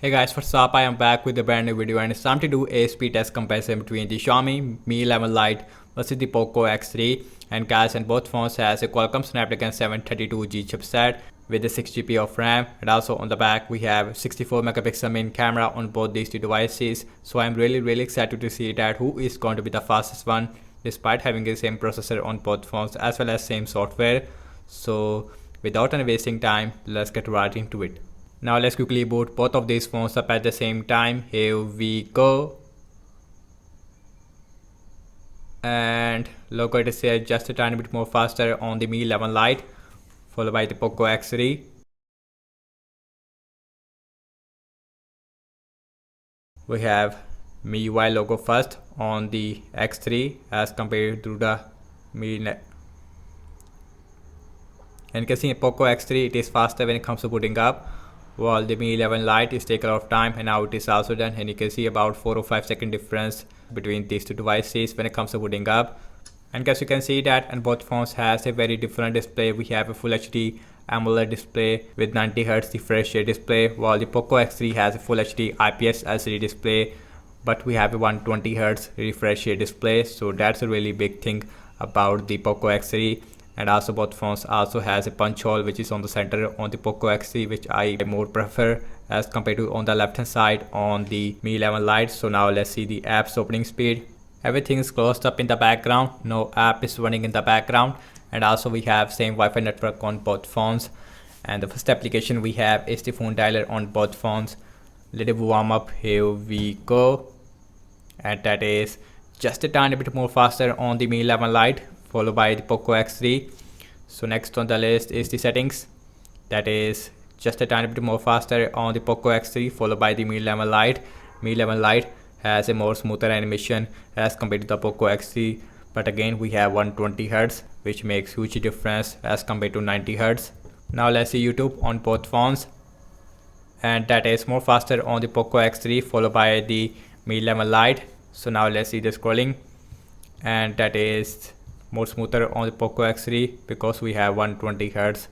Hey guys, what's up? I am back with a brand new video and it's time to do a speed test comparison between the Xiaomi Mi 11 Lite versus the Poco X3. And guys, and both phones has a Qualcomm Snapdragon 732G chipset with a 6GB of RAM, and also on the back we have 64 megapixel main camera on both these two devices. So I'm really excited to see that who is going to be the fastest one despite having the same processor on both phones as well as same software. So without any wasting time, let's get right into it. Now let's quickly boot both of these phones up at the same time. Here we go. And look at it here, just a tiny bit more faster on the Mi 11 Lite, followed by the Poco X3. We have MIUI logo first on the X3 as compared to the Mi. And you can see in Poco X3 it is faster when it comes to booting up, while the Mi 11 Lite is taking a lot of time, and now it is also done. And you can see about 4 or 5 second difference between these two devices when it comes to booting up. And as you can see that, and both phones has a very different display. We have a Full HD AMOLED display with 90Hz refresh rate display, while the Poco X3 has a Full HD IPS LCD display, but we have a 120Hz refresh rate display. So that's a really big thing about the Poco X3. And also both phones also has a punch hole which is on the center on the Poco X3, which I more prefer as compared to on the left hand side on the Mi 11 Lite. So now let's see the app's opening speed. Everything is closed up in the background, no app is running in the background, and also we have same Wi-Fi network on both phones. And the first application we have is the phone dialer on both phones. Let it warm up. Here we go, and that is just a tiny bit more faster on the Mi 11 Lite, followed by the Poco X3. So next on the list is the settings. That is just a tiny bit more faster on the Poco X3, followed by the Mi 11 Lite. Mi 11 Lite has a more smoother animation as compared to the Poco X3, but again we have 120Hz, which makes huge difference as compared to 90Hz. Now let's see YouTube on both phones, and that is more faster on the Poco X3, followed by the Mi 11 Lite. So now let's see the scrolling, and that is more smoother on the Poco X3 because we have 120Hz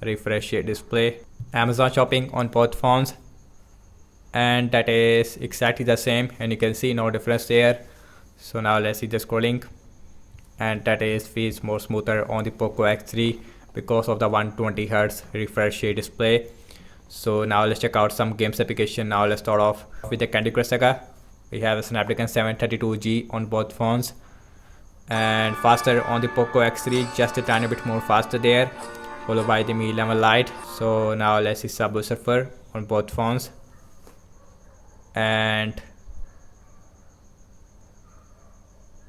refresh rate display. Amazon shopping on both phones, and that is exactly the same, and you can see no difference there. So now let's see the scrolling, and that is feels more smoother on the Poco X3 because of the 120Hz refresh rate display. So now let's check out some games application. Now let's start off with the Candy Crush Saga. We have a Snapdragon 732G on both phones, and faster on the Poco X3, just a tiny bit more faster there, followed by the Mi 11 Lite. So now let's see Subway Surfer on both phones, and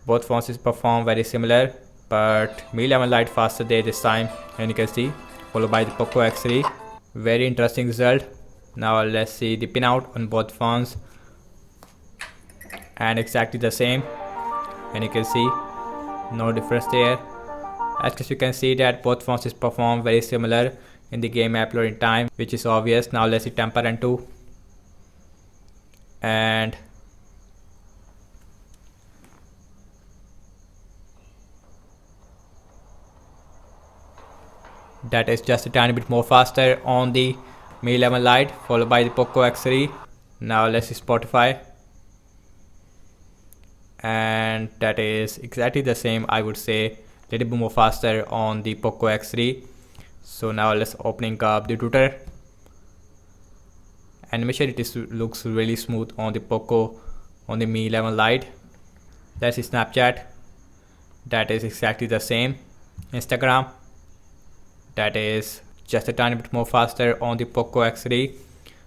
both phones is perform very similar, but Mi 11 Lite faster there this time, and you can see, followed by the Poco X3. Very interesting result. Now let's see the pinout on both phones, and exactly the same, and you can see no difference there. As you can see that both phones is perform very similar in the game app loading time, which is obvious. Now let's see Temper and 2, and that is just a tiny bit more faster on the Mi 11 Lite, followed by the Poco X3. Now let's see Spotify, and that is exactly the same, I would say a little bit more faster on the Poco X3. So now let's opening up the Twitter. Animation it looks really smooth on the Poco, on the Mi 11 Lite. Let's see Snapchat, that is exactly the same. Instagram, that is just a tiny bit more faster on the Poco X3.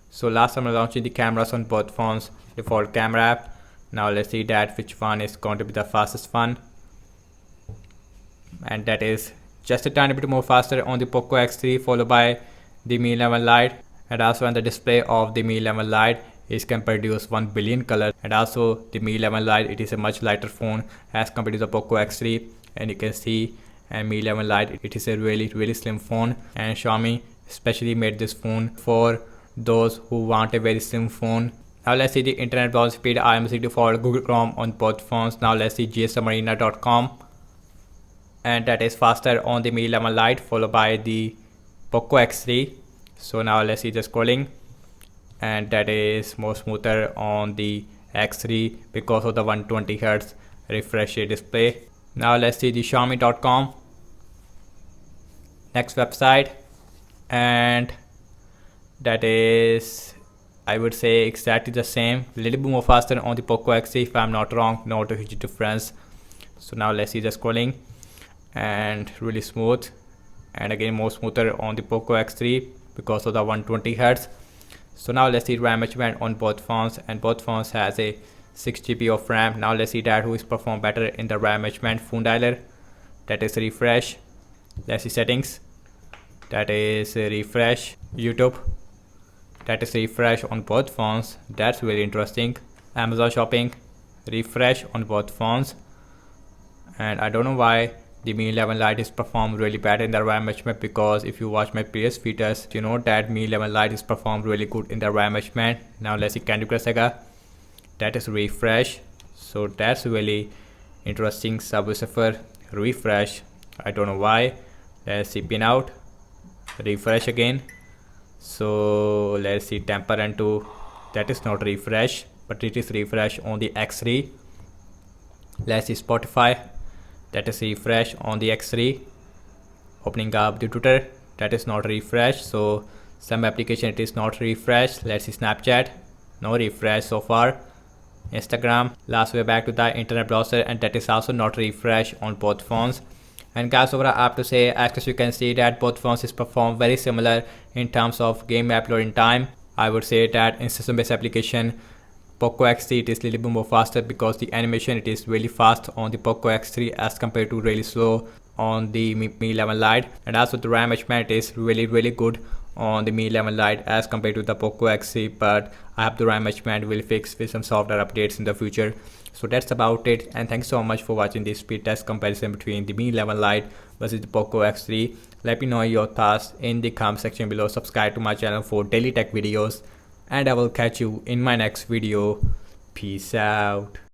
So last time I launched the cameras on both phones, default camera app. Now let's see that which one is going to be the fastest one, and that is just a tiny bit more faster on the Poco X3, followed by the Mi 11 Lite. And also on the display of the Mi 11 Lite is can produce 1 billion colors, and also the Mi 11 Lite it is a much lighter phone as compared to the Poco X3, and you can see, and Mi 11 Lite it is a really slim phone, and Xiaomi especially made this phone for those who want a very slim phone. Now let's see the internet browser speed. I am using default Google Chrome on both phones. Now let's see gsubmariner.com, and that is faster on the Mi 11 Lite, followed by the Poco X3. So now let's see the scrolling, and that is more smoother on the X3 because of the 120Hz refresh rate display. Now let's see the Xiaomi.com, next website, and that is, I would say, exactly the same, a little bit more faster on the Poco X3 if I'm not wrong, not a huge difference. So now let's see the scrolling, and really smooth, and again more smoother on the Poco X3 because of the 120Hz. So now let's see RAM management on both phones, and both phones has a 6GB of RAM. Now let's see that who is perform better in the RAM management. Phone dialer, that is refresh. Let's see settings, that is refresh. YouTube, that is refresh on both phones. That's really interesting. Amazon shopping, refresh on both phones. And I don't know why the Mi 11 Lite is performed really bad in the RAM management, because if you watch my previous videos, you know that Mi 11 Lite is performed really good in the RAM management. Now let's see Candy Crush Saga, that is refresh. So that's really interesting. Subway Surfer, refresh. I don't know why. Let's see Pin Out, refresh again. So let's see Temper Run 2, that is not refresh, but it is refresh on the X3. Let's see Spotify, that is refresh on the X3. Opening up the Twitter, that is not refresh. So some application it is not refresh. Let's see Snapchat, no refresh so far. Instagram, last way back to the internet browser, and that is also not refresh on both phones. And guys, overall I have to say, as you can see that both phones is perform very similar in terms of game uploading time. I would say that in system based application, Poco X3 it is a little bit more faster because the animation it is really fast on the Poco X3 as compared to really slow on the Mi 11 Lite. And also the RAM management is really good on the Mi 11 Lite as compared to the Poco X3, but I hope the RAM management will fix with some software updates in the future. So that's about it, and thanks so much for watching this speed test comparison between the Mi 11 Lite versus the Poco X3. Let me know your thoughts in the comment section below. Subscribe to my channel for daily tech videos, and I will catch you in my next video. Peace out.